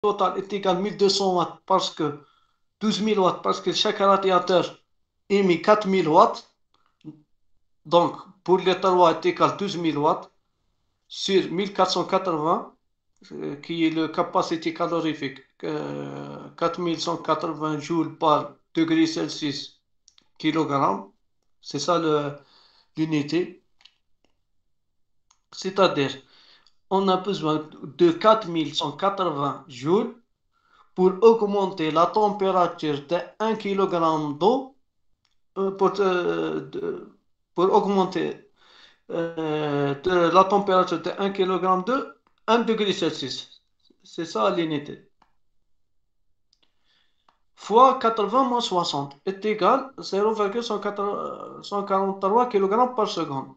total est égal à 1200 watts parce que 12 000 watts parce que chaque radiateur émet 4000 watts. Donc, pour les 3 est égal à 12 000 watts sur 1480, qui est le capacité calorifique, 4180 joules par degré Celsius kilogramme. C'est ça l'unité. C'est-à-dire, on a besoin de 4180 joules pour augmenter la température de 1 kg d'eau, pour augmenter la température de 1 kg de 1 degré Celsius. C'est ça l'unité. Fois 80 moins 60 est égal à 0,143 kg par seconde.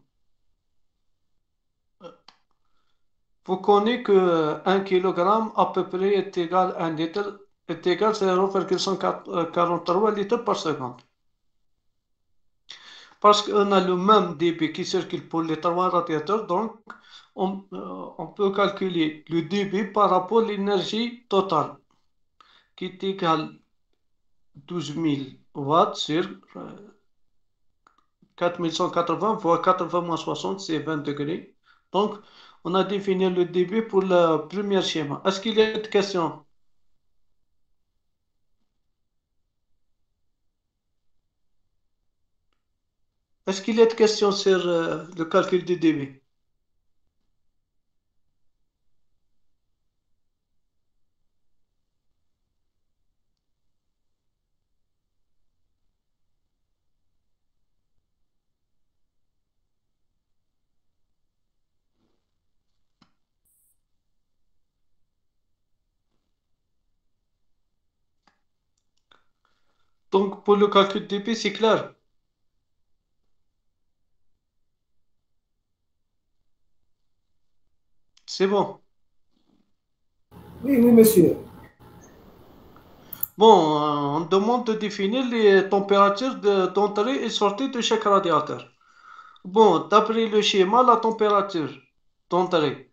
Vous connaissez que 1 kg à peu près est égal à 1 litre, est égal à 0,143 litres par seconde. Parce qu'on a le même débit qui circule pour les 3 radiateurs, donc on peut calculer le débit par rapport à l'énergie totale, qui est égal à 12 000 watts sur 4180 fois 80 moins 60, c'est 20 degrés. Donc, on a défini le débit pour le premier schéma. Est-ce qu'il y a des questions? Est-ce qu'il y a des questions sur le calcul du débit? Donc, pour le calcul du débit, c'est clair. C'est bon. Oui, oui, monsieur. Bon, on demande de définir les températures d'entrée et sortie de chaque radiateur. Bon, d'après le schéma, la température d'entrée.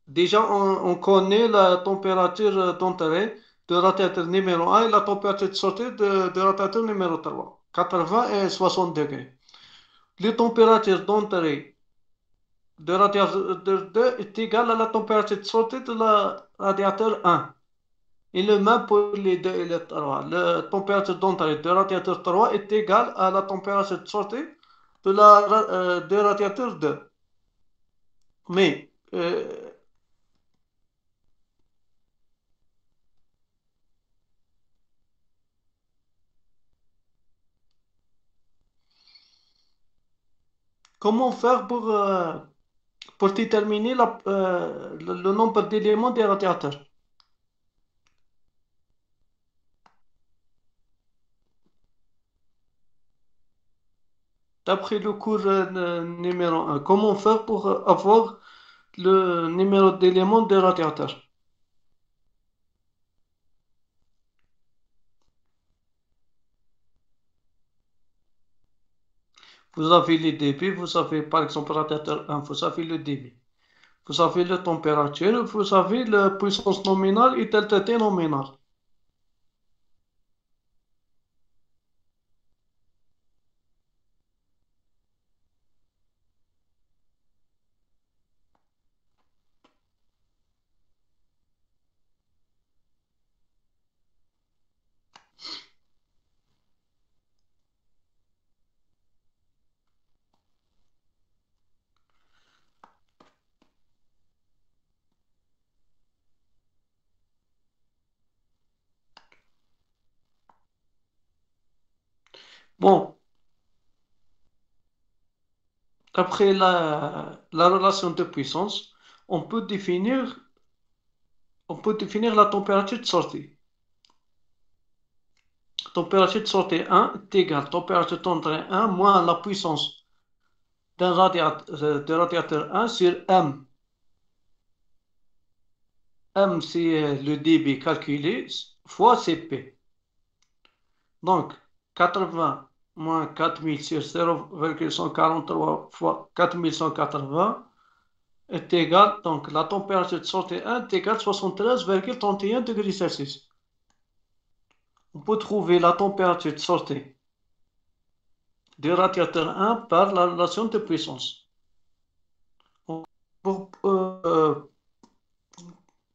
Déjà, on connaît la température d'entrée de radiateur numéro 1 et la température de sortie de radiateur numéro 3, 80 et 60 degrés. Les températures d'entrée de radiateur 2 est égale à la température de sortie de la radiateur 1. Et le même pour les 2 et les 3. La température d'entrée de radiateur 3 est égale à la température de sortie de radiateur 2. Mais comment faire pour déterminer le nombre d'éléments des radiateurs? D'après le cours numéro 1, comment faire pour avoir le numéro d'éléments des radiateurs? Vous avez les débits, vous avez par exemple radiateur 1, vous avez le débit. Vous avez la température, vous avez la puissance nominale et delta T nominale. Bon, après la relation de puissance, on peut définir, on peut définir la température de sortie. Température de sortie 1 est égale température d'entrée 1 moins la puissance de radiateur 1 sur M. M, c'est le débit calculé fois Cp. Donc, 80 moins 4000 sur 0,143 fois 4180 est égale, donc la température de sortie 1 est égale à 73,31 degrés Celsius. On peut trouver la température de sortie du radiateur 1 par la relation de puissance. Pour,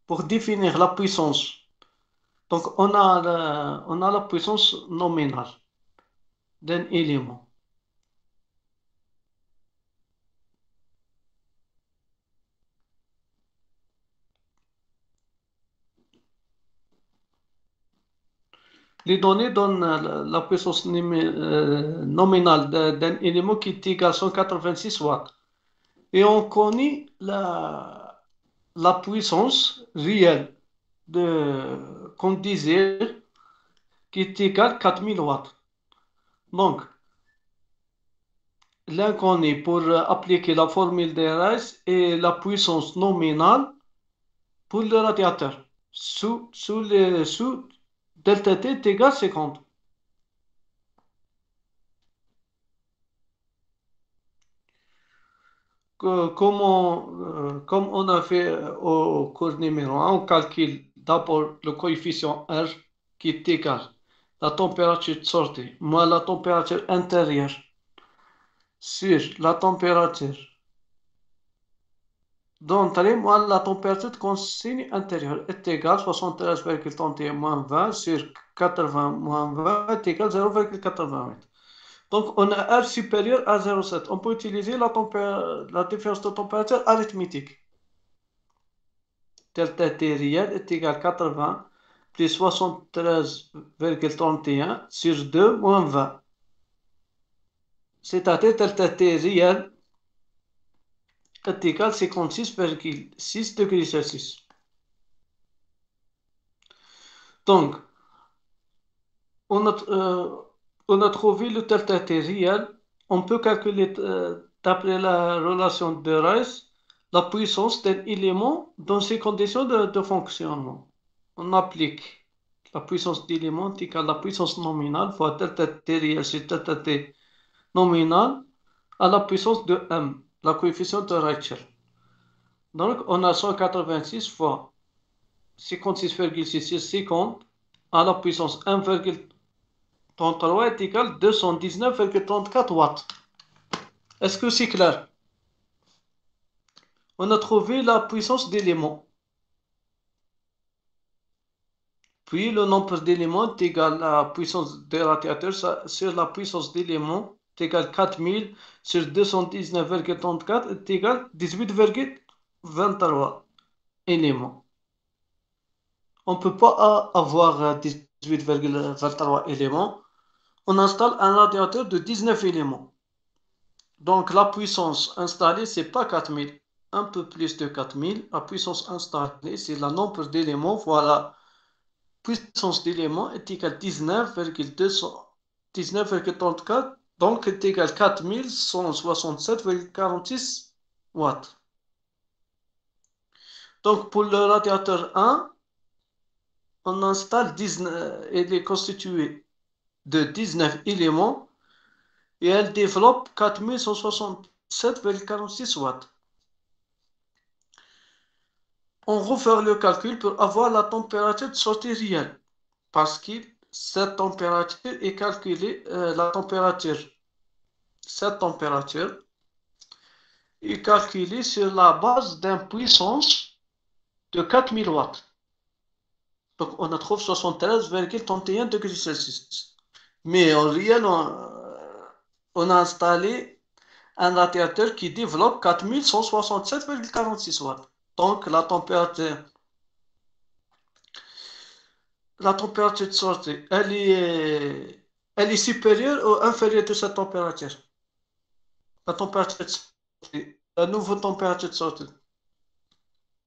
pour définir la puissance, donc on a la puissance nominale d'un élément. Les données donnent la puissance nominale d'un élément qui est égal à 186 watts. Et on connaît la puissance réelle qu'on disait qui est égale à 4000 watts. Donc, l'inconnu pour appliquer la formule de Rice est la puissance nominale pour le radiateur sous delta T est égal à 50. Comme on a fait au cours numéro 1, on calcule d'abord le coefficient R qui est égal à la température de sortie moins la température intérieure sur la température d'entrée moins la température de consigne intérieure est égale à 73,31 moins 20 sur 80 moins 20 est égal à 0,88. Donc, on a R supérieur à 0,7. On peut utiliser la différence de température arithmétique. Delta T réel est égal à 80 plus 73,31 sur 2 moins 20. C'est-à-dire delta T réel est égal à 56,6 degrés Celsius. Donc, on a trouvé le delta T réel. On peut calculer, d'après la relation de Rice, la puissance d'un élément dans ses conditions de fonctionnement. On applique la puissance d'élément égale à la puissance nominale fois delta T réel sur delta T nominal à la puissance de M, la coefficient de Rachel. Donc, on a 186 fois 56,6 sur 50 à la puissance 1,33 est égal à 219,34 watts. Est-ce que c'est clair? On a trouvé la puissance d'éléments. Puis le nombre d'éléments est égal à la puissance des radiateurs sur la puissance d'éléments est égal à 4000 sur 219,34 est égal à 18,23 éléments. On ne peut pas avoir 18,23 éléments. On installe un radiateur de 19 éléments. Donc la puissance installée, c'est pas 4000, un peu plus de 4000. La puissance installée, c'est le nombre d'éléments. Voilà, puissance d'éléments est égale à 19,34, donc est égal à 4167,46 watts. Donc pour le radiateur 1, on installe 19, il est constitué de 19 éléments et elle développe 4167,46 watts. On refait le calcul pour avoir la température de sortie réelle parce que cette température est calculée, cette température est calculée sur la base d'une puissance de 4000 watts. Donc on trouve 73,31 degrés Celsius. Mais en réel, on a installé un radiateur qui développe 4167,46 watts. Donc la température de sortie, elle est supérieure ou inférieure de cette température? La température de sortie, la nouvelle température de sortie,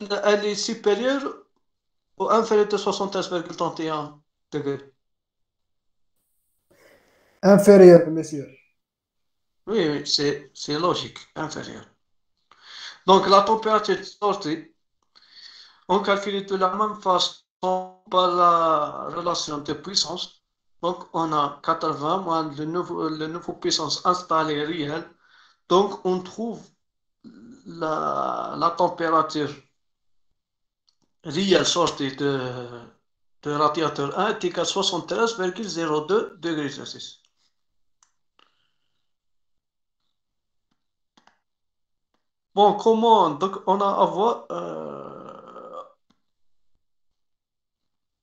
elle est supérieure ou inférieure de 73,31 degrés? Inférieur, monsieur. Oui, oui, c'est logique, inférieure. Donc la température de sortie, on calcule de la même façon par la relation de puissance. Donc on a 80 moins le nouveau puissance installée réelle. Donc on trouve la température réelle sortie de radiateur 1 est égale à 73,02 degrés Celsius. Bon, comment? Donc,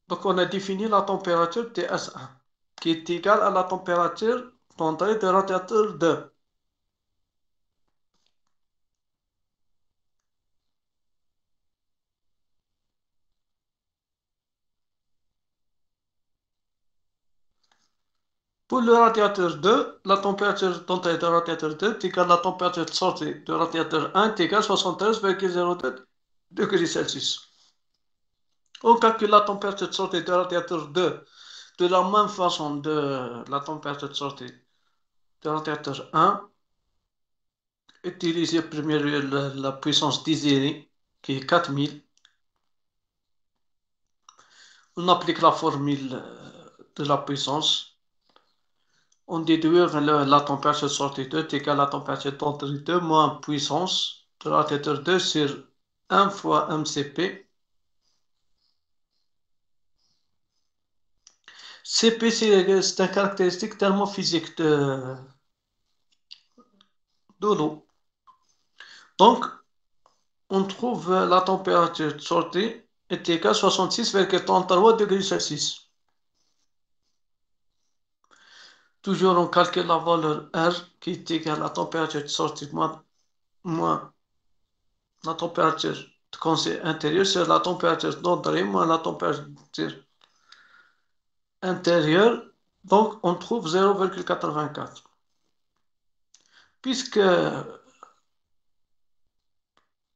donc, on a défini la température TS1, qui est égale à la température d'entrée de radiateur 2. Pour le radiateur 2, la température d'entrée de radiateur 2 est égale à la température de sortie de radiateur 1 est égale à 73,02 degrés Celsius. On calcule la température de sortie de radiateur 2 de la même façon de la température de sortie de radiateur 1. Utiliser première la puissance désirée, qui est 4000. On applique la formule de la puissance. On déduit la température de sortie 2 est égale à la température d'entrée 2 moins puissance de radiateur 2 sur 1 fois mCp. Cp, c'est une caractéristique thermophysique de l'eau. Donc, on trouve la température de sortie est égale à 66,33 degrés Celsius. Toujours on calcule la valeur R qui est égale à la température de sortie moins la température de conseil intérieur sur la température d'entrée moins la température intérieure. Donc on trouve 0,84. Puisque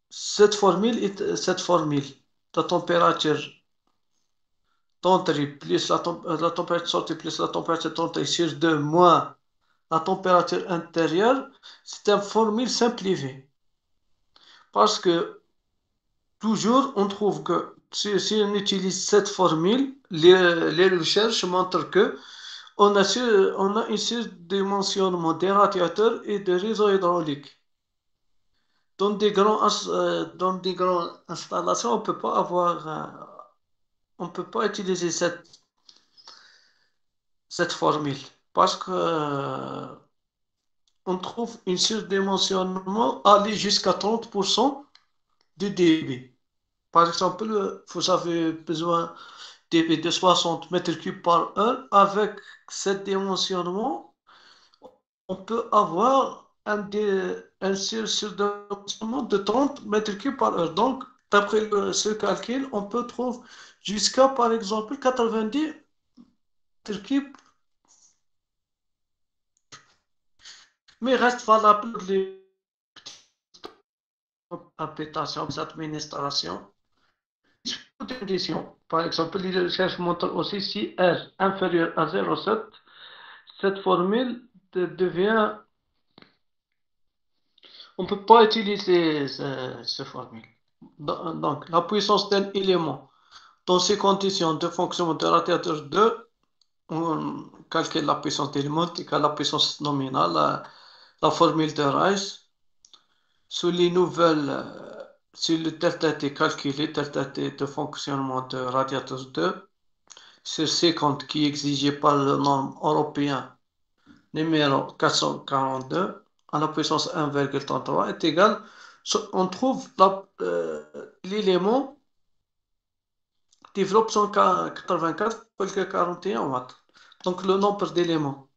cette formule de température d'entrée plus la température de sortie plus la température d'entrée sur 2 moins la température intérieure, c'est une formule simplifiée. Parce que toujours, on trouve que si on utilise cette formule, les recherches montrent que on a un surdimensionnement des radiateurs et des réseaux hydrauliques. Dans des grandes installations, on peut pas utiliser cette formule parce que on trouve un surdimensionnement aller jusqu'à 30% du débit. Par exemple, vous avez besoin de 60 mètres cubes par heure. Avec ce dimensionnement, on peut avoir un surdimensionnement de 30 mètres cubes par heure. Donc, d'après ce calcul, on peut trouver jusqu'à, par exemple, 90 mètres cubes, mais reste valable pour les applications, les administrations. Conditions. Par exemple, les recherches montrent aussi si R inférieur à 0,7, cette formule devient. On ne peut pas utiliser cette formule. Donc, la puissance d'un élément dans ces conditions de fonctionnement de radiateur 2, on calcule la puissance d'élément égale à la puissance nominale, la formule de Rice. Sous les nouvelles, si le delta T calculé, delta T de fonctionnement de radiateur 2, sur 50 qui est exigé par la norme européenne numéro 442 à la puissance 1,33 est égal, on trouve l'élément développe 184,41 watts. Donc le nombre d'éléments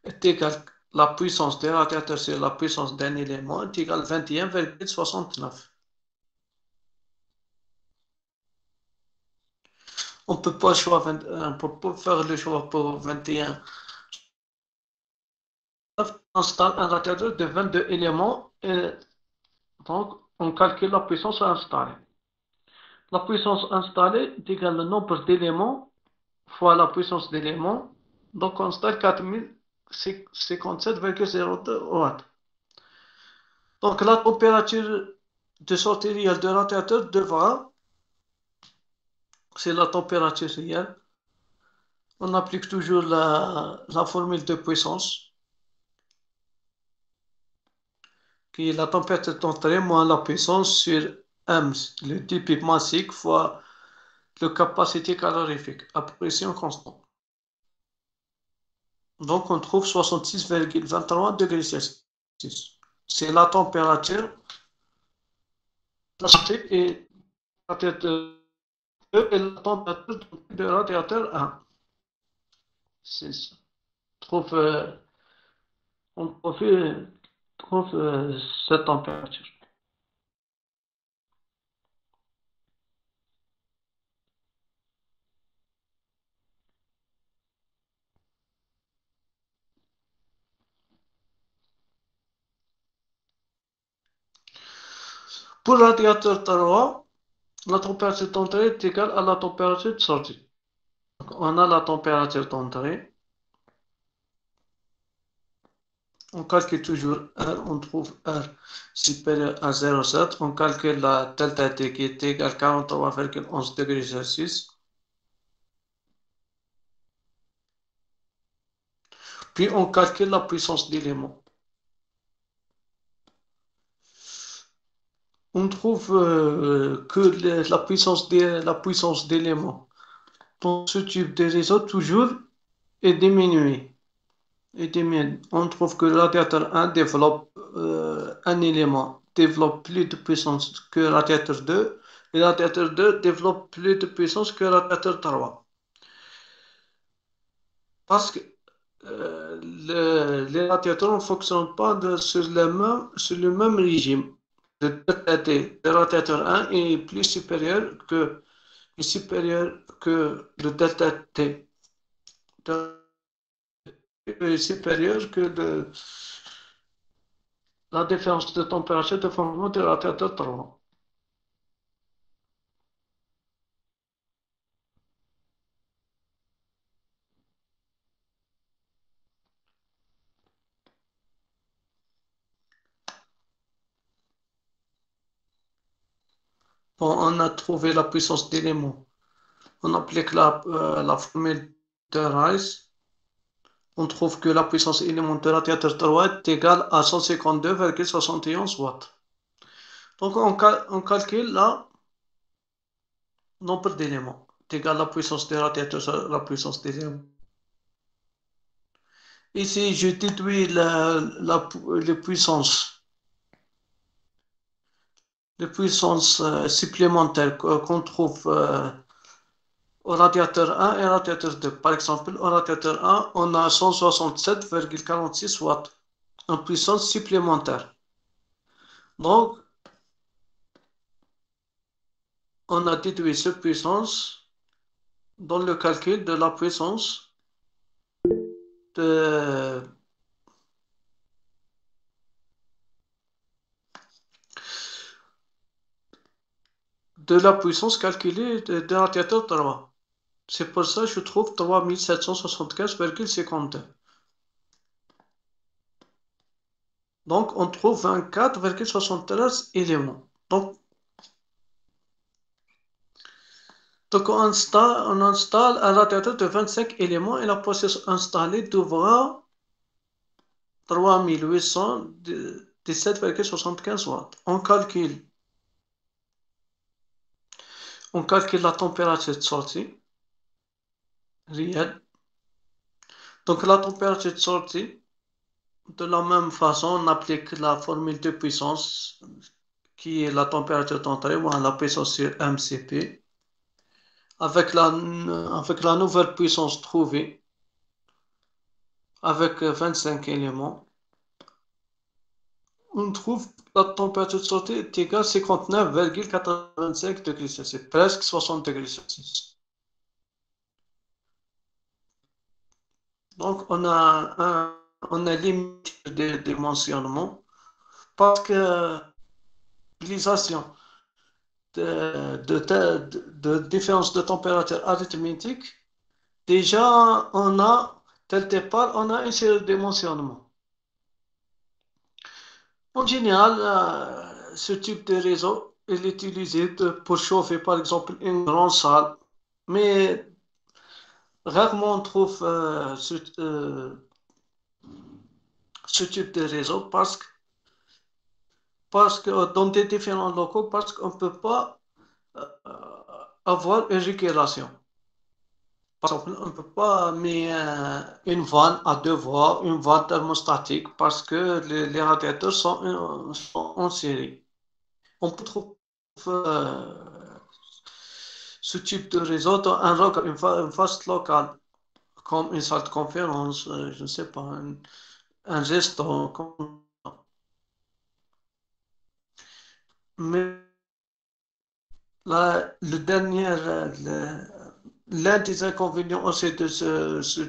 est égal à la puissance des radiateurs sur la puissance d'un élément est égal à 21,69. On peut pas faire le choix pour 21. On installe un radiateur de 22 éléments et donc on calcule la puissance installée. La puissance installée est égale au nombre d'éléments fois la puissance d'éléments. Donc on installe 4057,02 watts. Donc la température de sortie réelle de radiateur devra, c'est la température réelle. On applique toujours la formule de puissance qui est la température d'entrée moins la puissance sur M, le débit massique fois le capacité calorifique à pression constante. Donc, on trouve 66,23 degrés Celsius. C'est la température et la tête de et la température de radiateur 1. C'est ça. Trouve, on trouve cette température. Pour le radiateur 3, la température d'entrée est égale à la température de sortie. Donc, on a la température d'entrée. On calcule toujours R, on trouve R supérieur à 0,7. On calcule la delta T qui est égale à 43,11 degrés Celsius. Puis on calcule la puissance d'élément. On trouve que la puissance d'élément dans ce type de réseau toujours est diminuée. On trouve que le radiateur 1 développe un élément, développe plus de puissance que le radiateur 2, et le radiateur 2 développe plus de puissance que le radiateur 3. Parce que les radiateurs ne fonctionnent pas sur le même régime. Le delta T du radiateur 1 est supérieur que le delta T est supérieur que la différence de température de fonctionnement du radiateur 3. Bon, on a trouvé la puissance d'élément. On applique la formule de Rice. On trouve que la puissance élémentaire du radiateur 3 est égale à 152,71 watts. Donc, on calcule le nombre d'éléments. C'est égal à la puissance du radiateur sur la puissance des éléments. Ici, je déduis les puissances supplémentaires qu'on trouve au radiateur 1 et au radiateur 2. Par exemple, au radiateur 1, on a 167,46 watts en puissance supplémentaire. Donc, on a déduit cette puissance dans le calcul de la puissance de, de la puissance calculée de radiateur 3. C'est pour ça que je trouve 3775,52. Donc, on trouve 24,73 éléments. Donc on installe un radiateur de 25 éléments et la puissance installée devra 3817,75 watts. On calcule la température de sortie réelle. Donc la température de sortie, de la même façon, on applique la formule de puissance qui est la température d'entrée, ou la puissance sur MCP. Avec la nouvelle puissance trouvée, avec 25 éléments, on trouve la température de sortie est égale à 59,85 degrés Celsius, presque 60 degrés Celsius. Donc, on a limite de dimensionnement parce que l'utilisation de différence de température arithmétique, déjà, dès le départ, on a un seul dimensionnement. En général, ce type de réseau est utilisé pour chauffer, par exemple, une grande salle. Mais rarement on trouve ce type de réseau parce que parce que dans des différents locaux, parce qu'on ne peut pas euh, avoir une récupération. Par exemple, on ne peut pas mettre une vanne à deux voies, une vanne thermostatique, parce que les radiateurs sont en série. On peut trouver ce type de réseau dans une phase locale, comme une salle de conférence, je ne sais pas, un resto. Mais l'un des inconvénients aussi de ce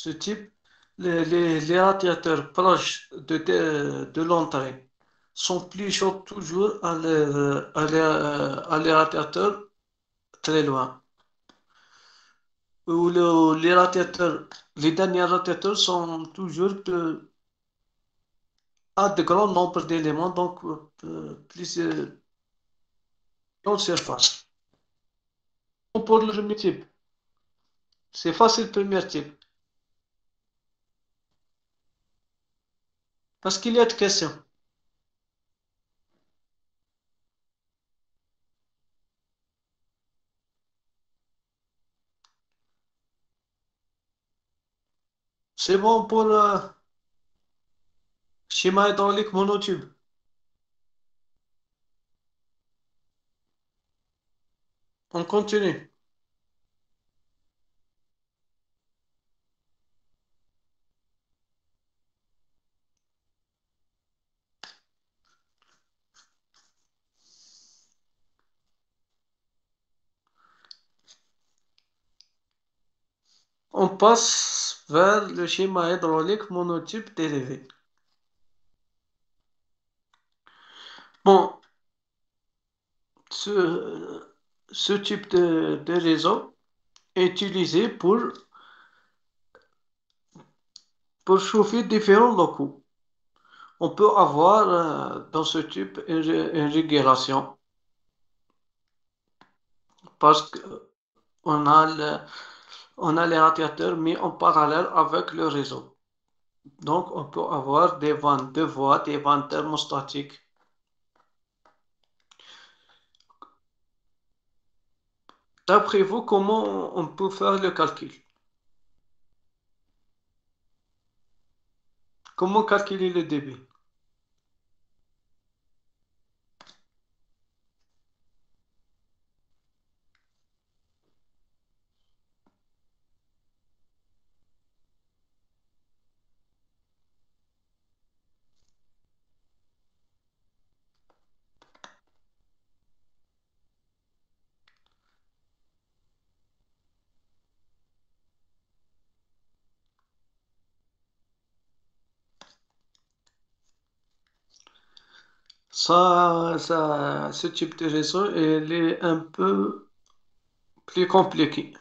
type, les radiateurs proches de l'entrée sont plus chauds toujours à les radiateurs très loin. Où les derniers radiateurs sont toujours à de grands nombres d'éléments, donc plus grande surface. Pour le premier type, c'est facile, premier type. Parce qu'il y a de questions. C'est bon pour schéma hydraulique monotube. On continue. On passe vers le schéma hydraulique monotype dérivé. Bon, ce, ce type de réseau est utilisé pour chauffer différents locaux. On peut avoir dans ce type une régulation parce qu'on a, on a les radiateurs mis en parallèle avec le réseau. Donc, on peut avoir des vannes de voies, des vannes thermostatiques. D'après vous, comment on peut faire le calcul? Comment calculer le débit? Ce type de réseau, il est un peu plus compliqué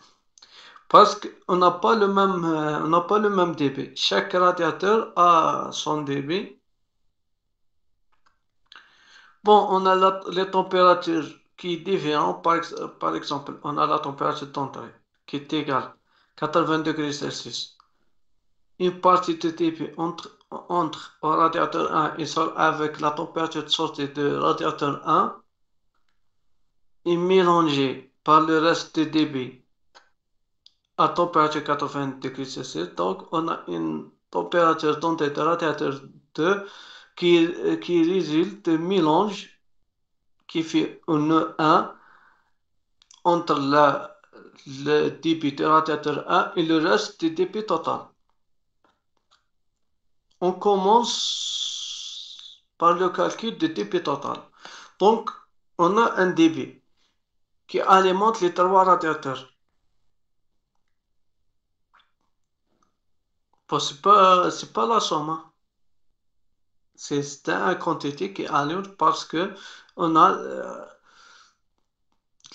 parce qu'on n'a pas on n'a pas le même débit. Chaque radiateur a son débit. Bon, on a les températures qui diffèrent. Par exemple, on a la température d'entrée qui est égale à 80 degrés Celsius. Une partie de débit entre au radiateur 1 et sort avec la température de sortie de radiateur 1 est mélangée par le reste du débit à température 80 degrés Celsius. Donc, on a une température d'entrée de radiateur 2 qui résulte de mélange qui fait un 1 entre le débit du radiateur 1 et le reste du débit total. On commence par le calcul du débit total. Donc, on a un débit qui alimente les trois radiateurs. Bon, c'est pas la somme, hein. C'est une quantité qui alimente parce que on a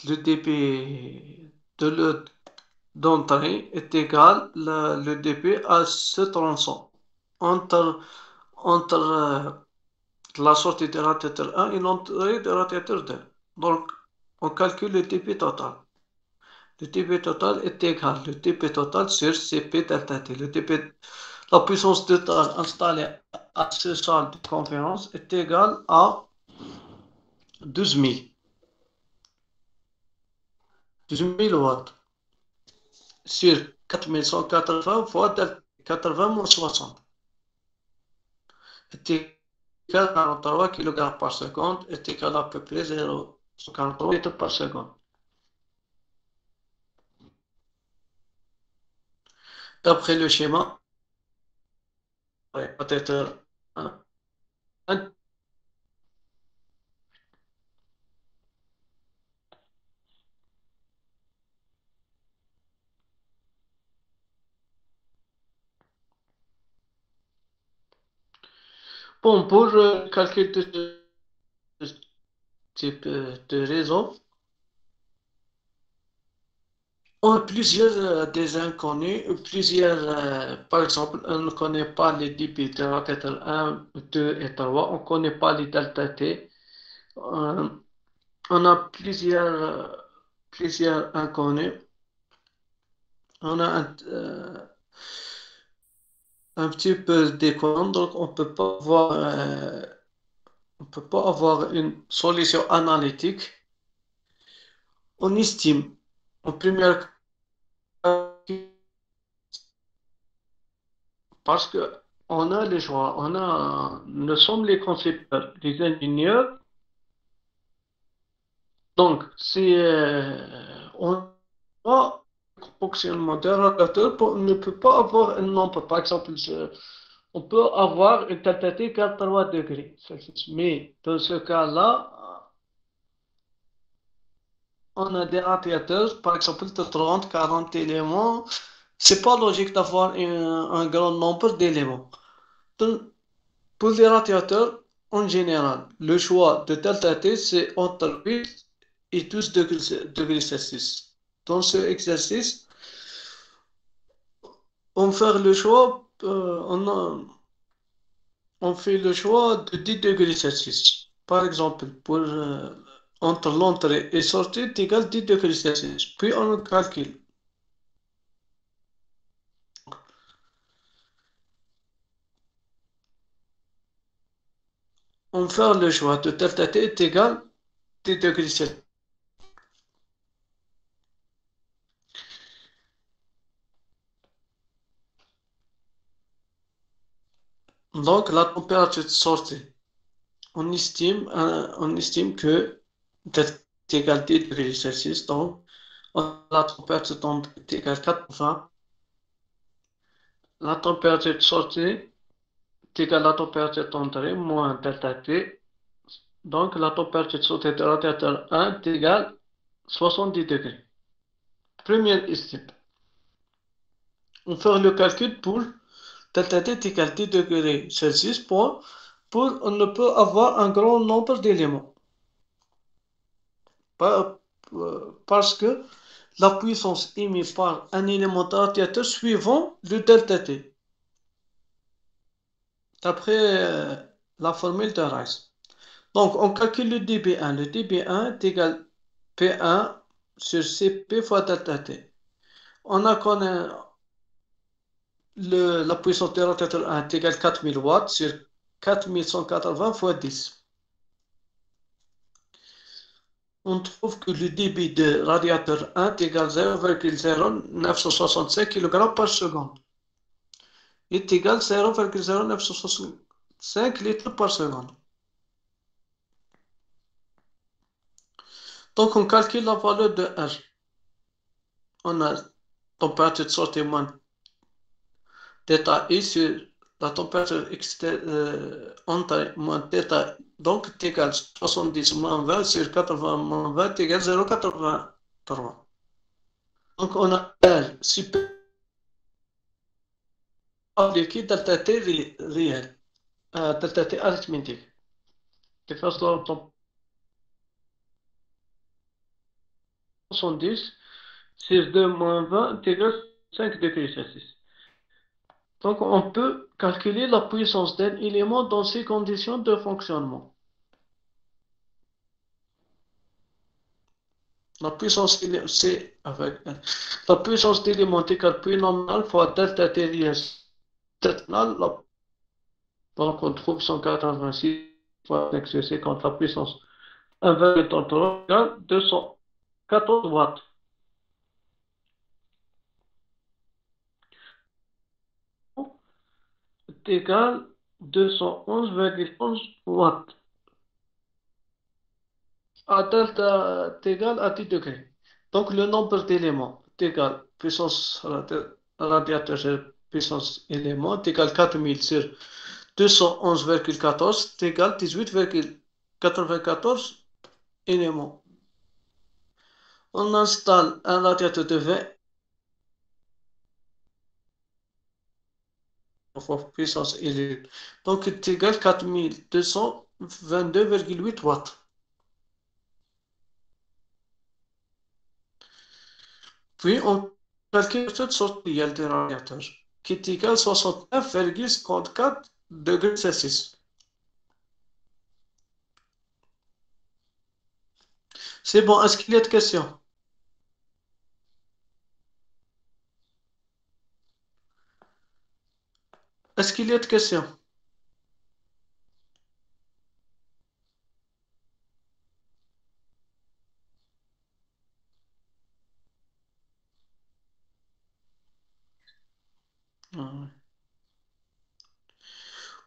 le débit d'entrée est égal le débit à ce tronçon entre la sortie du radiateur 1 et l'entrée du radiateur 2. Donc, on calcule le débit total. Le débit total est égal le débit total sur Cp delta T. La puissance totale installée à cette salle de conférence est égale à 12 000. 12 000 watts sur 4180 fois 80 moins 60 est égal à 43 kg par seconde, est égal à peu près 0,43 litres par seconde. D'après le schéma, peut-être un. Bon, pour calculer ce type de réseau, on a plusieurs des inconnus, par exemple, on ne connaît pas les débits de la lettre 1, 2 et 3, on ne connaît pas les delta T. On a plusieurs inconnus. On a un petit peu d'écran, donc on peut pas avoir une solution analytique. On estime en première parce que on a les choix, nous sommes les concepteurs, les ingénieurs. Donc, si on a un fonctionnement d'un radiateur, on ne peut pas avoir un nombre. Par exemple, on peut avoir une température 43 degrés Celsius. Mais dans ce cas-là, on a des radiateurs, par exemple, de 30, 40 éléments. C'est pas logique d'avoir un grand nombre d'éléments. Donc, pour les radiateurs, en général, le choix de delta T, c'est entre 8 et 12 degrés Celsius. Dans ce exercice, on fait le choix, on fait le choix de 10 degrés Celsius. Par exemple, entre l'entrée et sortie est égal 10 degrés Celsius. Puis on calcule. On fait le choix de delta T est égal 10 degrés Celsius. Donc, la température de sortie, on estime que delta est égal 10 degrés Celsius. Donc, la température est égale 80. La température de sortie est égale à la température d'entrée moins delta T. Donc, la température de sortie de radiateur 1 est égale 70 degrés. Première estime. On fait le calcul pour delta T est égal à 10 degrés Celsius pour on ne peut avoir un grand nombre d'éléments. Parce que la puissance émise par un élément de radiateur suivant le delta T, d'après la formule de Rice. Donc, on calcule le dB1. Le dB1 est égal à P1 sur Cp fois delta T. On a connaît la puissance du radiateur 1 est égale à 4000 watts sur 4180 fois 10. On trouve que le débit de radiateur 1 est égal à 0,0965 kg par seconde. Est égal à 0,0965 litres par seconde. Donc, on calcule la valeur de R. On a température de sortie moins θ I sur la température entrée moins θ. Donc, est égal à 70 moins 20 sur 80 moins 20 est égal à 0,83. Donc, on a R super appliqué delta T réel, delta T arithmétique. De façon 70 sur 2 moins 20 est égal à 5 degrés Celsius. Donc, on peut calculer la puissance d'un élément dans ces conditions de fonctionnement. La puissance, c'est avec la puissance d'élément égale P nominal fois delta T réel terminale, donc on trouve 186 fois XC contre la puissance 1,33 égale 214 watts. Est égal 211,11 watts. À delta est égal à 10 degrés. Donc le nombre d'éléments est égal puissance radiateur sur puissance élément est égal 4000 sur 211,14 est égal 18,94 éléments. On installe un radiateur de 20 fois puissance élément. Donc est égal 4222,8 watts. Puis on calcule cette sortie du radiateur qui est égal à 69,54 degrés Celsius. C'est bon, est-ce qu'il y a de questions? Est-ce qu'il y a de questions?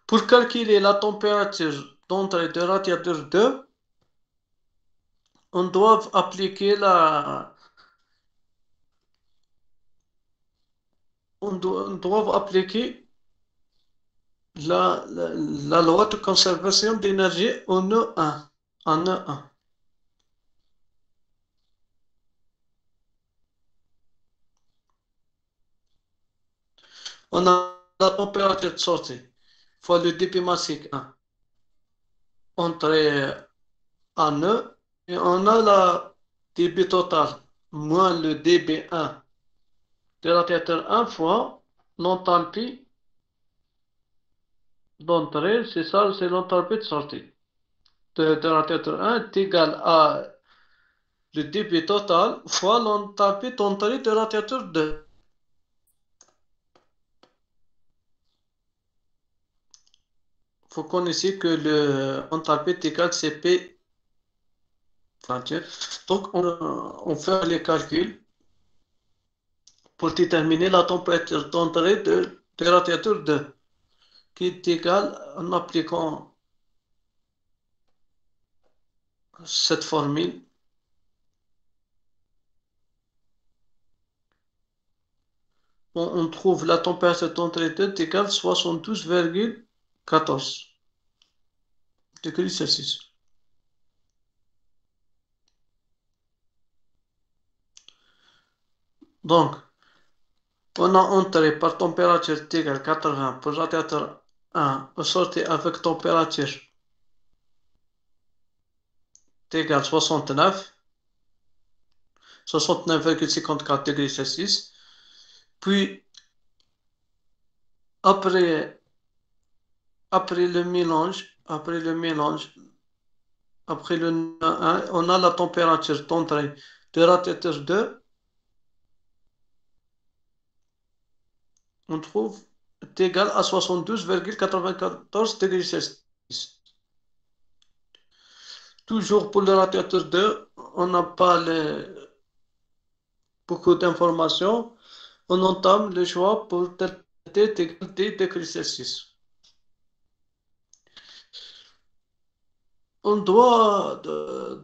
Pour calculer la température d'entrée de radiateur 2, on doit appliquer la loi de conservation d'énergie en E1. En E1. On a la température de sortie fois le débit massique 1 entrée en E et on a la débit total moins le dB1 de radiateur 1 fois l'enthalpie d'entrée, c'est ça, c'est l'enthalpie de sortie de radiateur 1 est égal à le débit total fois l'enthalpie d'entrée de radiateur 2. Il faut connaître que l'enthalpie est égal à Cp. Donc on fait les calculs pour déterminer la température d'entrée de radiateur 2 qui est égale en appliquant cette formule. On trouve la température d'entrée 2 est égale à 72,14 degrés Celsius. Donc, on a entré par température égale 80 pour radiateur 1, on sortit avec température égale 69,54 degrés Celsius. Puis, après le mélange, après le 1, on a la température d'entrée de radiateur 2. On trouve est égal à 72,94 degrés Celsius. Toujours pour le radiateur 2, on n'a pas beaucoup d'informations. On entame le choix pour T égale 10 degrés Celsius. On doit,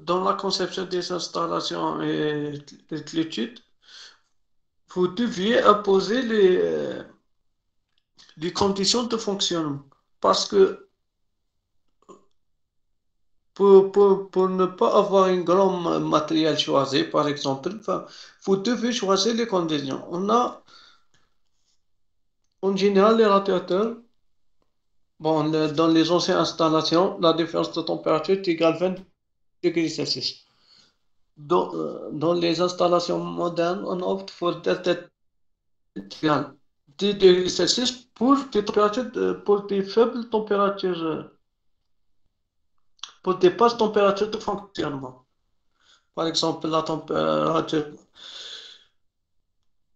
dans la conception des installations et de l'étude, vous deviez imposer les conditions de fonctionnement. Parce que pour ne pas avoir un grand matériel choisi, par exemple, vous devez choisir les conditions. On a en général les radiateurs. Bon, dans les anciennes installations, la différence de température est égale à 20 degrés Celsius. Dans les installations modernes, on opte pour delta égale 10 degrés Celsius pour des températures, pour des faibles températures, pour des basses températures de fonctionnement. Par exemple, la température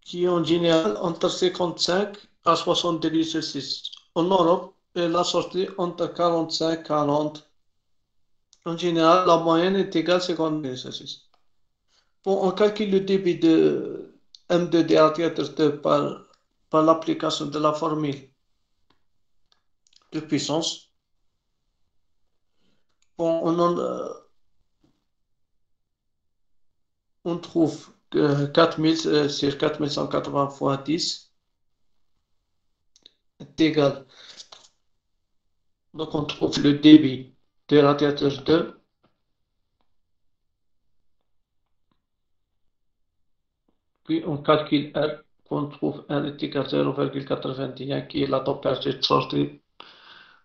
qui est en général entre 55 à 60 degrés Celsius. En Europe, et la sortie entre 45 et 40. En général, la moyenne est égale à 50 degrés Celsius. Bon, on calcule le débit de M2 radiateur 2 par l'application de la formule de puissance. Bon, on trouve que 4000 sur 4180 fois 10 est égal. Donc, on trouve le débit de radiateur 2. Puis, on calcule R. On trouve R est égal à 0,81 qui est la température de sortie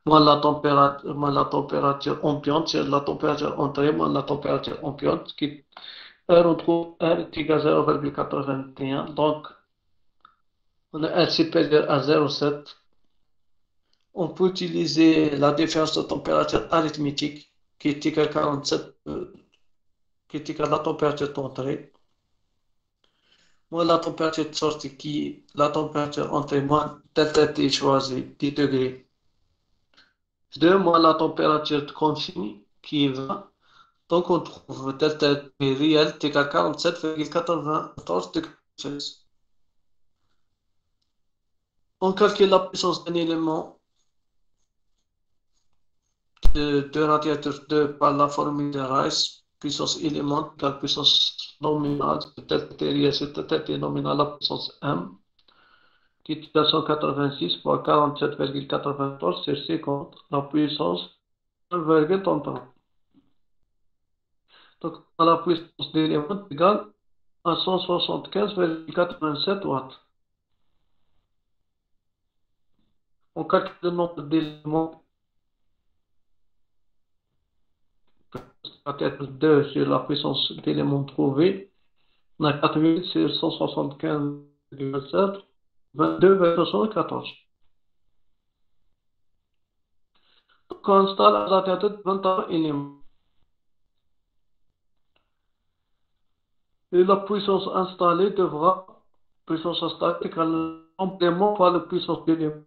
moins la température ambiante, c'est la température entrée moins la température ambiante. R, on trouve R est égal à 0,81. Donc, on a R supérieur à 0,7. On peut utiliser la différence de température arithmétique qui est égale à 47, qui est égale à la température d'entrée. Moins la température de sortie la température entrée moins delta T choisi 10 degrés. 2 moins la température de consigne qui est 20. Donc on trouve delta T réel est égal à 47,94 degrés. On calcule la puissance d'un élément de radiateur 2 par la formule de Rice. Puissance élément égale puissance nominale. Delta T réel, c'est delta T nominale, la puissance M. Qui est à 186 fois 47,94 sur 50, la puissance 1,33. Donc, la puissance d'élément égale à 175,87 watts. On calcule le nombre d'éléments, peut-être 2 sur la puissance d'éléments trouvés. On a 4000 sur 175,7, 22,74. Donc, on installe un radiateur de 21 éléments. Et la puissance installée puissance installée égale complément par la puissance d'élément.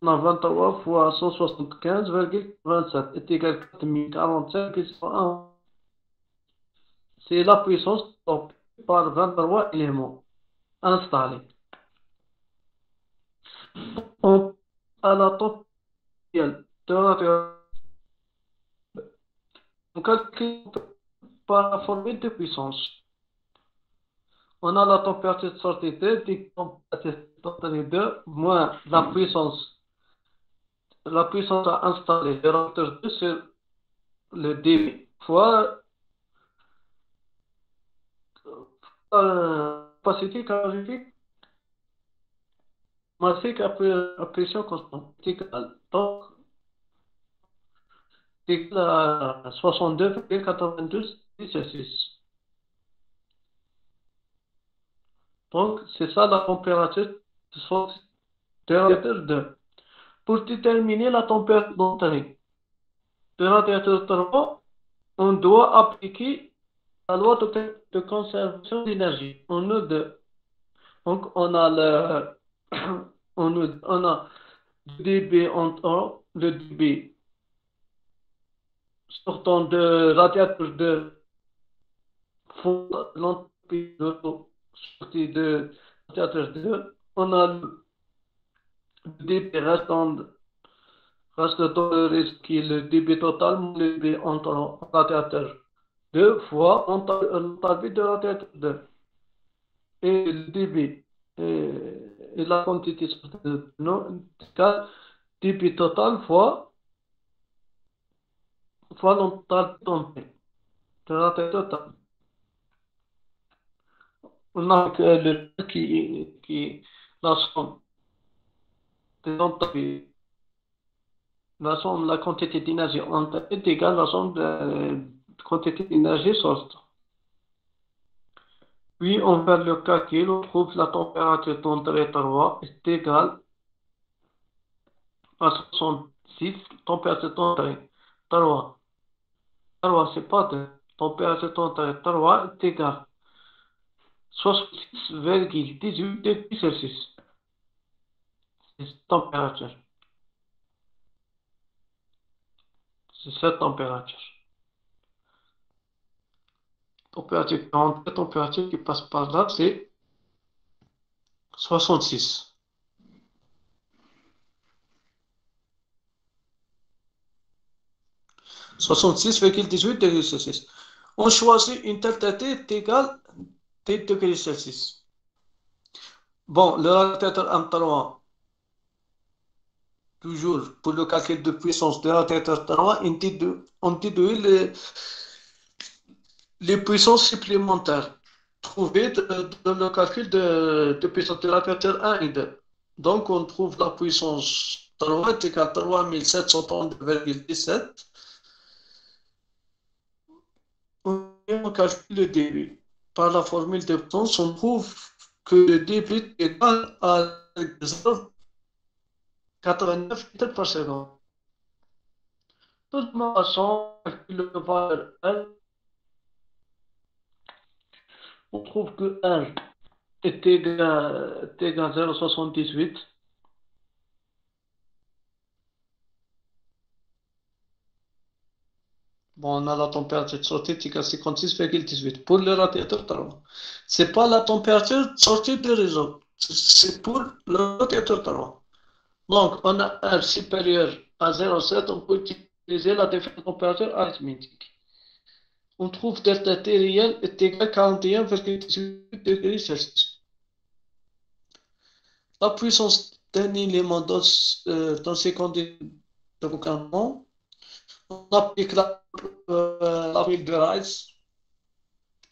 On a 23 fois 175,27 est égal à 4045,1. C'est la puissance par 23 éléments installés. À la température on calcule par la formule de puissance. On a la température de sortie 2, température de sortie 2 moins la puissance à installer le radiateur 2 sur le débit fois capacité calorifique massique à pression constante égale. Donc, égal à 62,92 Celsius. Donc, c'est ça la température de radiateur 2. Pour déterminer la température d'entrée de radiateur 3, on doit appliquer la loi de conservation d'énergie. On a deux. Donc, on a on a le débit entrant, le débit sortant de radiateur de fond, l'entropie de sortie de radiateur 2. On a le débit reste dans le risque qui est le débit total, le débit entrant radiateur 2 fois l'entropie de radiateur 2. Et le débit et la quantité de non, débit total fois l'entropie de radiateur total. On a que le la somme des entropies, la quantité d'énergie est égale à la somme de quantité d'énergie sortie. Puis, on fait le calcul, on trouve la température d'entrée 3 est égale à 66, température d'entrée 3. 3, c'est pas 2. Température d'entrée 3 est égale à 66,18 degrés Celsius. température. C'est cette température. Température 40, la température qui passe par là, c'est 66. 66,18 degrés Celsius. On choisit une température égale 10 degrés Celsius. Bon, le radiateur M3, toujours pour le calcul de puissance de radiateur 3, on déduit les puissances supplémentaires trouvées dans le calcul de puissance de radiateur 1 et 2. Donc, on trouve la puissance 3 est égale à 3730,17. On calcule le débit. Par la formule de puissance, on trouve que le débit est égal à 0,89 litres par seconde. De toute façon, on calcule le valeur L. On trouve que R est égal à 0,78. Bon, on a la température de sortie égale 56,18 pour le radiateur 3. Ce n'est pas la température de sortie du réseau, c'est pour le radiateur 3. Donc, on a R supérieur à 0,7, on peut utiliser la différence de température arithmétique. On trouve delta T réel est égal à 41,18 degrés Celsius. La puissance d'un élément dans ces conditions de fonctionnement, on applique la formule de Rice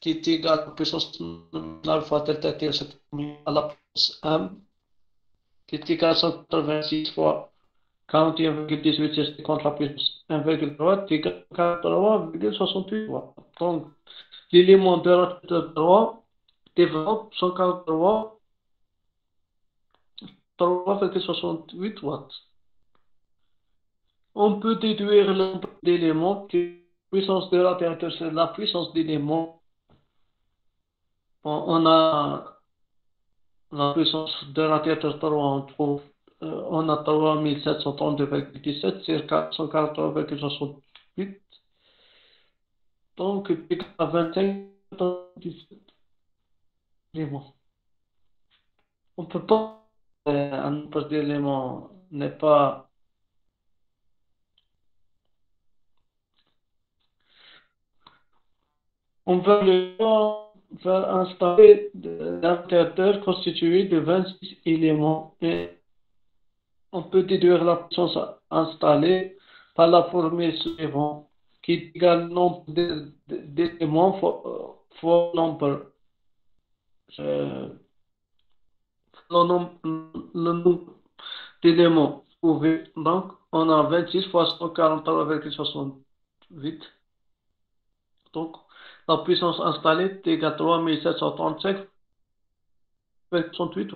qui est égale à la puissance nominale fois delta T à la puissance M qui est égal à 186 fois 41,18 c'est contre la puissance 1,3 est égal à 43,68 watts. Donc, l'élément de radiateur 3 développe 143,68 watts. On peut déduire le nombre d'éléments que la puissance de radiateur, c'est la puissance d'éléments. On a la puissance de radiateur 3, on a 3732,17, c'est 443,68. Donc, il à 25,17 éléments. On ne peut pas, un nombre d'éléments n'est pas. On va installer un radiateur constitué de 26 éléments et on peut déduire la puissance installée par la formule suivante qui est égale au nombre d'éléments fois le nombre d'éléments trouvés. Donc, on a 26 fois 143,68. Donc, la puissance installée est égale à 3735,68.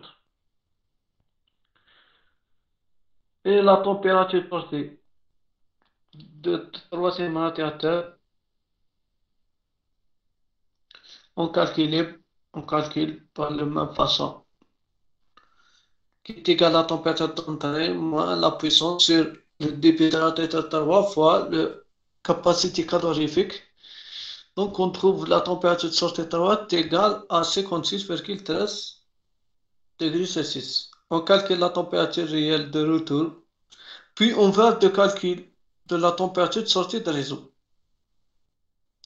Et la température portée de troisième radiateur, on calcule par la même façon, qui est égal à la température d'entrée moins la puissance sur le débit de radiateur 3 fois le capacité calorifique. Donc, on trouve la température de sortie 3 est égale à 56,13 degrés Celsius. On calcule la température réelle de retour, puis on va de calcul de la température de sortie de réseau.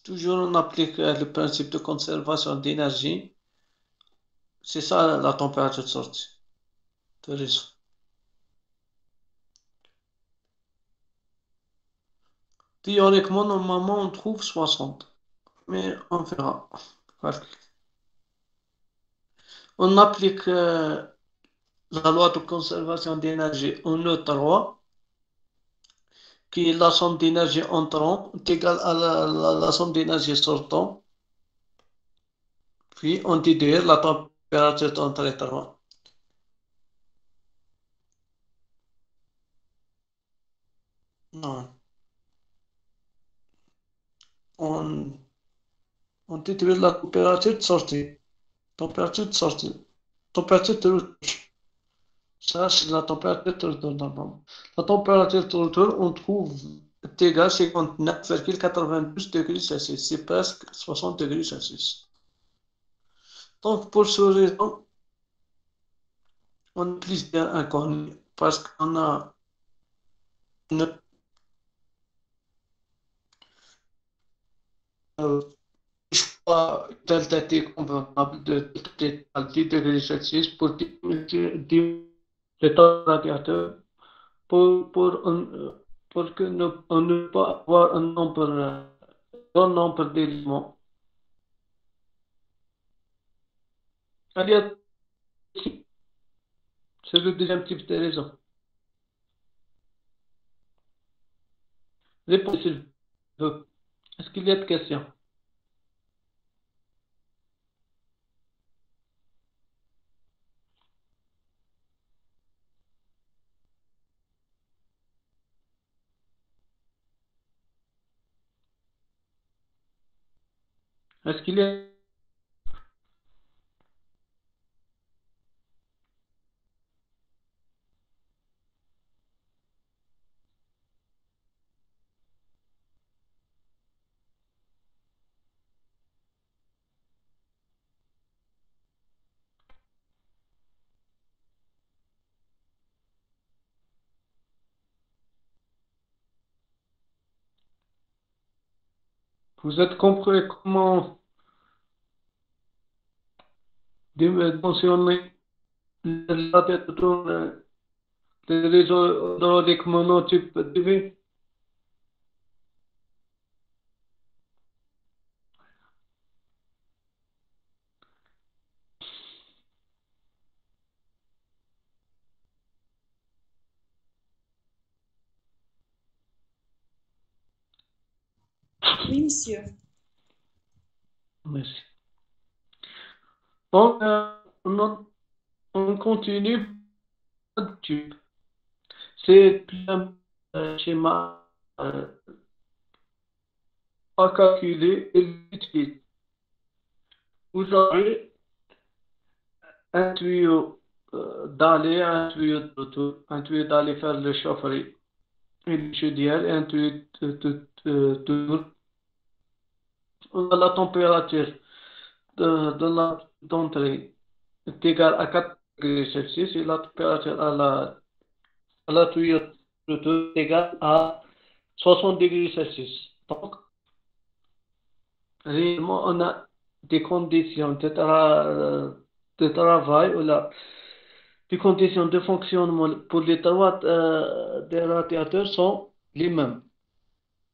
Toujours on applique le principe de conservation d'énergie. C'est ça la température de sortie de réseau. Théoriquement, normalement, on trouve 60. Mais on verra. On applique la loi de conservation d'énergie en E3, qui est la somme d'énergie entrant est égale à la somme d'énergie sortant. Puis on déduit la température d'entrée 3. Non. On déduit la température de sortie. Température de sortie. Température de retour. Ça, c'est la température de norme. La température de retour, on trouve T égale 59,92 degrés Celsius. C'est presque 60 degrés Celsius. Donc, pour ce raison, on utilise bien inconnu parce qu'on a une euh, choix d'altitude convenable de 10 degrés Celsius pour diminuer le temps radiateur pour que on ne pas avoir un nombre, grand nombre d'éléments. Allez, c'est le deuxième type de raison. Répondez s'il vous plaît. Est-ce qu'il y a de questions? Est-ce qu'il y a, vous êtes compris comment dimensionner la tête des réseaux hydrauliques monotype DV? Oui, monsieur. Merci. Donc, on continue. Tube. C'est un schéma à calculer et l'utiliser. Vous avez un tuyau d'aller, un tuyau de retour, un tuyau d'aller faire le chaufferie, une chaudière et un tuyau de tour. On a la température de d'entrée est égale à 4 degrés Celsius et la température à la tuyau de retour est égale à 60 degrés Celsius. Donc, réellement, on a des conditions de travail ou là, les conditions de fonctionnement pour les trois des radiateurs sont les mêmes.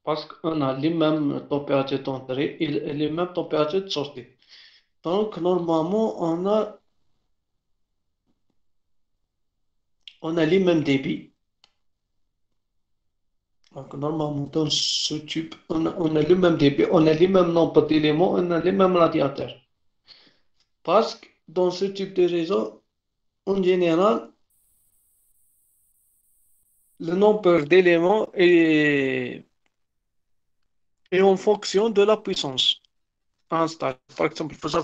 Parce qu'on a les mêmes températures d'entrée et les mêmes températures de sortie. Donc, normalement, on a les mêmes débits. Donc, normalement, dans ce tube, on a le même débit, on a les mêmes nombres d'éléments, on a les mêmes radiateurs. Parce que dans ce type de réseau, en général, le nombre d'éléments est en fonction de la puissance installée. Par exemple, vous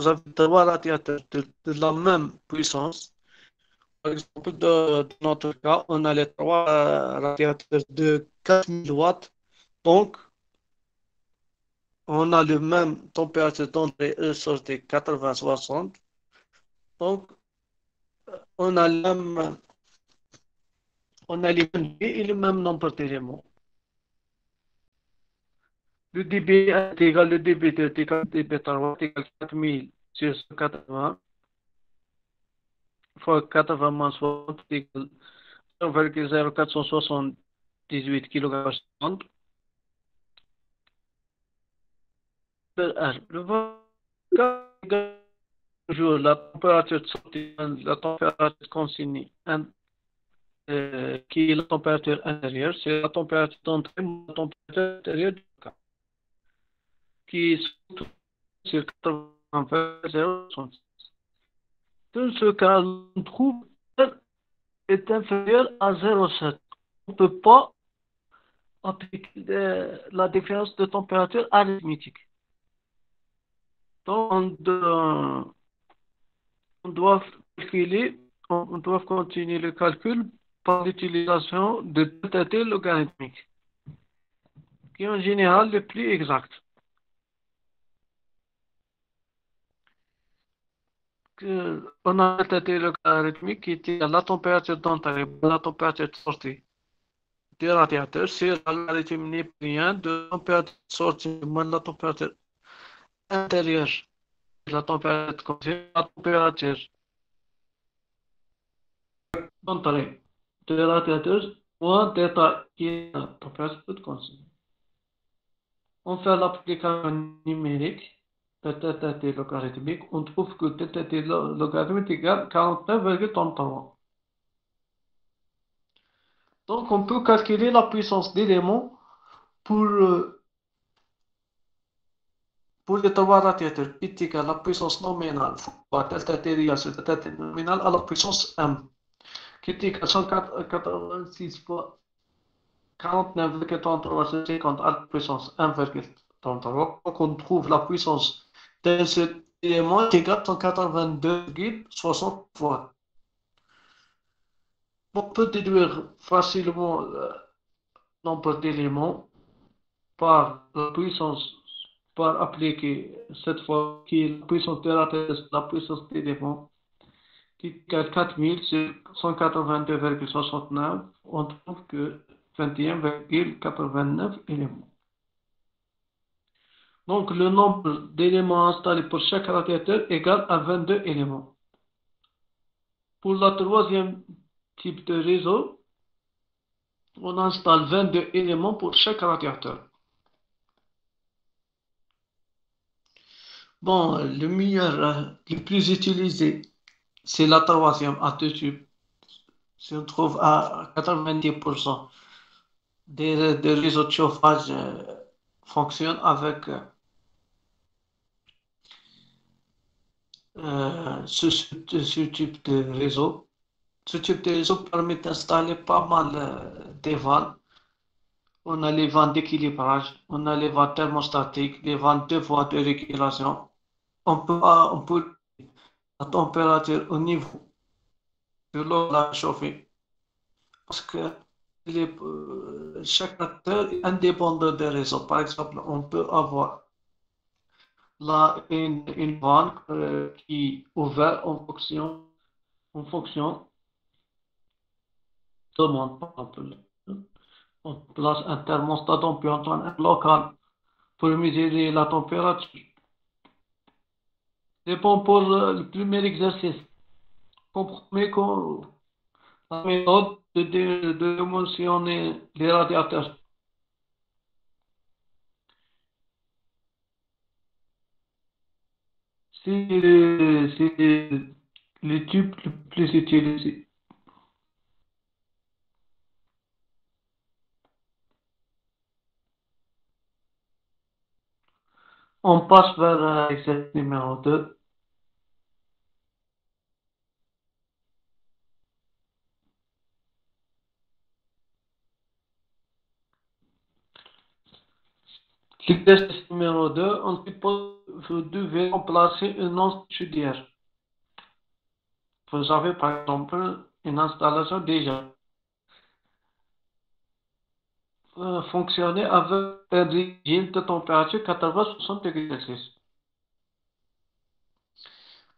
avez trois radiateurs de la même puissance. Par exemple, dans notre cas, on a les trois radiateurs de 4000 watts. Donc, on a le même température d'entrée et sortie 80-60. Donc, on a, on a les mêmes débits et le même nombre d'éléments. Le débit est égal, le débit est égal, débit est égal 4000 sur 180 fois 80 moins 60 égale 0,0478 kg par seconde. Toujours la température de sortie, la température consignée, qui est la température intérieure, c'est la température d'entrée, la température intérieure du cas, qui est sur 80,0. Dans ce cas, on trouve R est inférieur à 0,7. On ne peut pas appliquer la différence de température arithmétique. Donc, on doit calculer on doit continuer le calcul par l'utilisation de tête logarithmique, qui est en général le plus exact. On a la tête logarithmique qui est la température d'entrée, la température de sortie du radiateur, c'est l'algorithme népérien de la température de sortie moins la température intérieure, la température de consigne, la température d'entrée du radiateur moins θ qui est la température de consigne. On fait l'application numérique de tête logarithmique, on trouve que tête logarithmique égale 49,33. Donc, on peut calculer la puissance d'éléments pour les trois radiateurs, P égale la puissance nominale fois delta T réel sur delta T nominal à la puissance M, qui est égal à 186 fois 49,33 sur 50 à la puissance 1,33. Donc, on trouve la puissance d'un seul élément qui est égal à 182,60 fois. On peut déduire facilement le nombre d'éléments par la puissance, par appliquer cette fois qui est la puissance de la puissance d'élément, qui est 4000 sur 182,69, on trouve que 21,89 éléments. Donc le nombre d'éléments installés pour chaque radiateur égale à 22 éléments. Pour la troisième type de réseau, on installe 22 éléments pour chaque radiateur. Bon, le meilleur, le plus utilisé, c'est la troisième à deux tubes. Si on trouve à 90% des réseaux de chauffage fonctionnent avec ce type de réseau. Ce type de réseau permet d'installer pas mal des vannes. On a les vannes d'équilibrage, on a les vannes thermostatiques, les vannes de voies de régulation. On peut la température au niveau de l'eau à chauffer parce que chaque acteur est indépendant des réseaux. Par exemple, on peut avoir là une vanne qui est ouverte en fonction demande. Par exemple, on place un thermostat d'ambiance local pour mesurer la température. C'est bon pour le premier exercice. Comprenez que la méthode de dimensionner les radiateurs. C'est le tube le plus utilisé. On passe vers l'exercice numéro 2. L'exercice numéro 2, ensuite vous devez remplacer une once chaudière. Vous avez par exemple une installation déjà fonctionner avec un régime de température 80-60 degrés Celsius.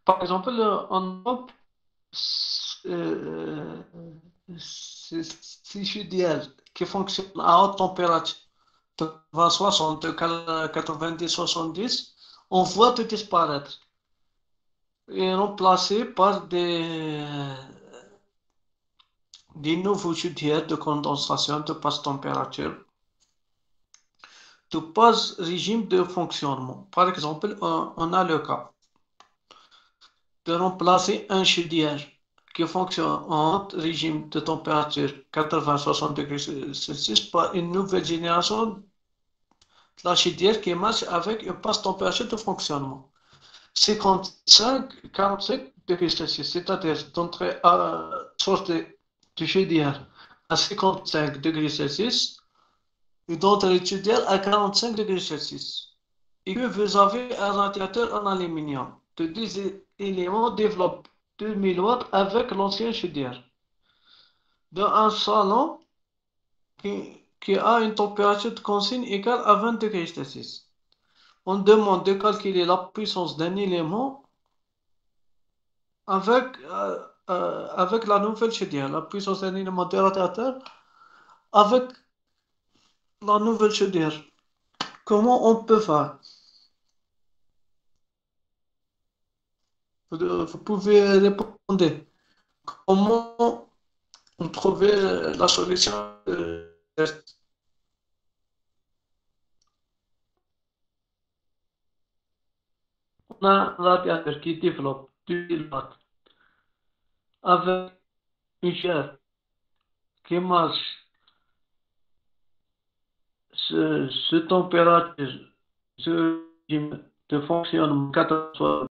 Par exemple, en Europe, si chaudière qui fonctionne à haute température, de 20-60, de 90-70, on voit tout disparaître et remplacé par des nouveaux chaudières de condensation de basse température, de basse régime de fonctionnement. Par exemple, on a le cas de remplacer un chaudière qui fonctionne en haut régime de température 80-60 degrés Celsius par une nouvelle génération de la chaudière qui marche avec une basse température de fonctionnement. 55-45 degrés Celsius, c'est-à-dire d'entrée à sortie du chaudière à 55 degrés Celsius et d'entrée du chaudière à 45 degrés Celsius. Et que vous avez un radiateur en aluminium. De deux éléments développent 2000 watts avec l'ancien chaudière. Dans un salon qui a une température de consigne égale à 20 degrés Celsius. On demande de calculer la puissance d'un élément avec la nouvelle chaudière, la puissance d'un élément de radiateur avec la nouvelle chaudière. Comment on peut faire? Vous pouvez répondre. Comment on trouver la solution? On a un radiateur qui développe du kilowatts avec une chair qui marche ce température, ce régime de fonctionnement 14